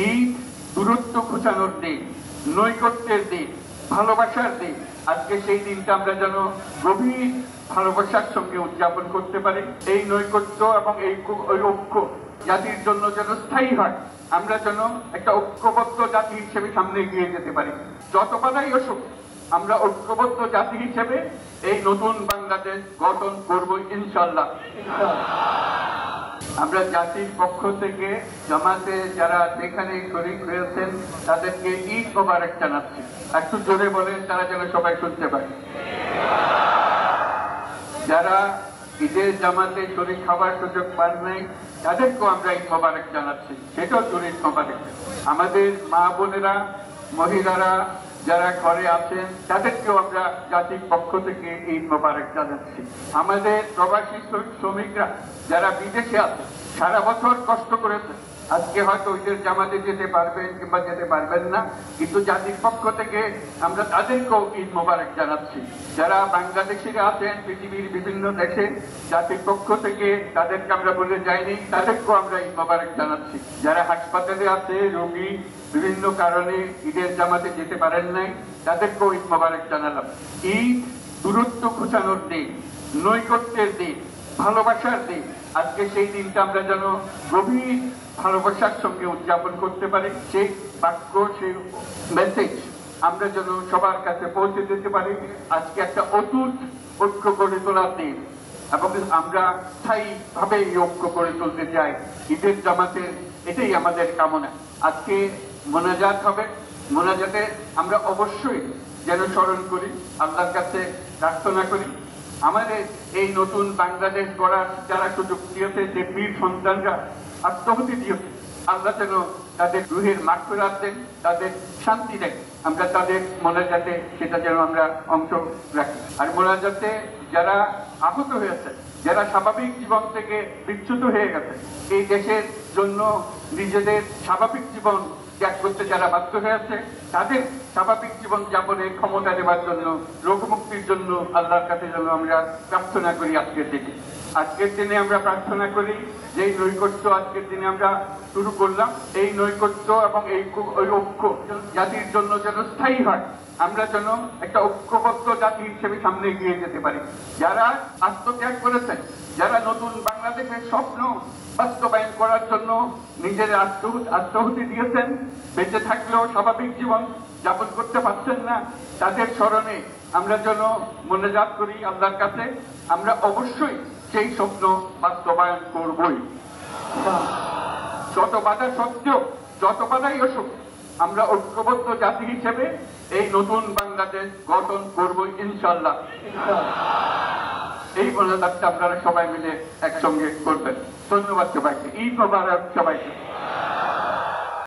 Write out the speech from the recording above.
ঈদ দূরত্ব ঘোচানোর দিন, নৈকট্যের দিন, ভালোবাসার দিন। আজকে সেই দিনটা আমরা যেন গভীর ভালোবাসার সঙ্গে উদযাপন করতে পারি। এই নৈকট্য এবং এই ঐক্য জাতির জন্য যেন স্থায়ী হয়, আমরা যেন একটা ঐক্যবদ্ধ জাতি হিসেবে সামনে এগিয়ে যেতে পারি। যত বাধাই আসুক, আমরা ঐক্যবদ্ধ জাতি হিসেবে এই নতুন বাংলাদেশ গঠন করব ইনশাআল্লাহ। আমরা জাতির পক্ষ থেকে জামাতে যারা যেখানে শরীক হয়েছেন তাদেরকে ঈদ মোবারক জানাচ্ছি। একটু জোরে বলেন, তারা যেন সবাই শুনতে পারে। যারা ঈদের জামাতে শরীক খাবার সুযোগ পান নাই তাদেরকেও আমরা ঈদ মোবারক জানাচ্ছি, সেটাও জোরে ঈদ মোবারক। আমাদের মা বোনেরা, মহিলারা যারা ঘরে আছেন তাদেরকেও আমরা জাতির পক্ষ থেকে ঈদ মোবারক জানাচ্ছি। আমাদের প্রবাসী শ্রমিকরা যারা বিদেশে আছেন, সারা বছর কষ্ট করেছেন, আজকে হয়তো ঈদের জামাতে যেতে পারবেন কিংবা যেতে পারবেন না, কিন্তু জাতির পক্ষ থেকে আমরা তাদেরকেও ঈদ মোবারক জানাচ্ছি। যারা বাংলাদেশিরা আছেন পৃথিবীর বিভিন্ন দেশে, জাতির পক্ষ থেকে তাদেরকে আমরা বলে যাইনি, তাদেরকেও আমরা ঈদ মোবারক জানাচ্ছি। যারা হাসপাতালে আছে, রোগী বিভিন্ন কারণে ঈদের জামাতে যেতে পারেন নাই, তাদেরকেও ঈদ মোবারক জানালাম। ঈদ দূরত্ব ঘোচানোর দিন, নৈকট্যের দিন, ভালোবাসার দিন। আজকে সেই দিনটা আমরা যেন গভীর ভালোবাসার সঙ্গে উদযাপন করতে পারি। সেই বাক্য, সেই মেসেজ আমরা যেন সবার কাছে পৌঁছে দিতে পারি। আজকে একটা অটুট ঐক্য গড়ে তোলার দিন এবং আমরা স্থায়ীভাবে এই ঐক্য গড়ে তুলতে চাই। ঈদের জামাতের এটাই আমাদের কামনা। আজকে মোনাজাত হবে, মোনাজাতে আমরা অবশ্যই যেন স্মরণ করি, আল্লাহর কাছে প্রার্থনা করি আমাদের এই নতুন বাংলাদেশ গড়ার যারা সুযোগ দিয়েছে, যে বীর সন্তানরা আত্মাহুতি দিয়েছে, আল্লাহ যেন তাদের রুহের মাগফিরাত দেন, তাদের শান্তি দেন। আমরা তাদের মোনাজাতে সেটা যেন আমরা অংশ রাখি। আর মোনাজাতে যারা আহত হয়েছে, যারা স্বাভাবিক জীবন থেকে বিচ্যুত হয়ে গেছে, এই দেশের জন্য নিজেদের স্বাভাবিক জীবন ত্যাগ করতে যারা বাধ্য হয়েছে, তাদের স্বাভাবিক জীবন যাপনের ক্ষমতা দেওয়ার জন্য, রোগ মুক্তির জন্য আল্লাহর কাছে যেন আমরা প্রার্থনা করি। আজকের দিনে আমরা প্রার্থনা করি যে নৈকট্য আজকের দিনে আমরা শুরু করলাম, এই নৈকট্য এবং এই ঐক্য জাতির জন্য যেন স্থায়ী হয়, আমরা যেন একটা ঐক্যবদ্ধ জাতি হিসেবে সামনে এগিয়ে যেতে পারি। যারা আত্মত্যাগ করেছেন, যারা নতুন বাংলাদেশের স্বপ্ন বাস্তবায়ন করার জন্য নিজের আত্মাহুতি দিয়েছেন, বেঁচে থাকলেও স্বাভাবিক জীবন যাপন করতে পারছেন না, তাদের স্মরণে আমরা যেন মোনাজাত করি আল্লাহর কাছে। আমরা অবশ্যই সেই স্বপ্ন বাস্তবায়ন করবই। যত বাধা সত্ত্বেও, যত বাধাই আসুক, আমরা ঐক্যবদ্ধ জাতি হিসেবে এই নতুন বাংলাদেশ গঠন করব ইনশাআল্লাহ। এই মোনাজাতটা আপনারা সবাই মিলে একসঙ্গে করবেন। ধন্যবাদ সবাইকে। ঈদ মোবারক সবাইকে।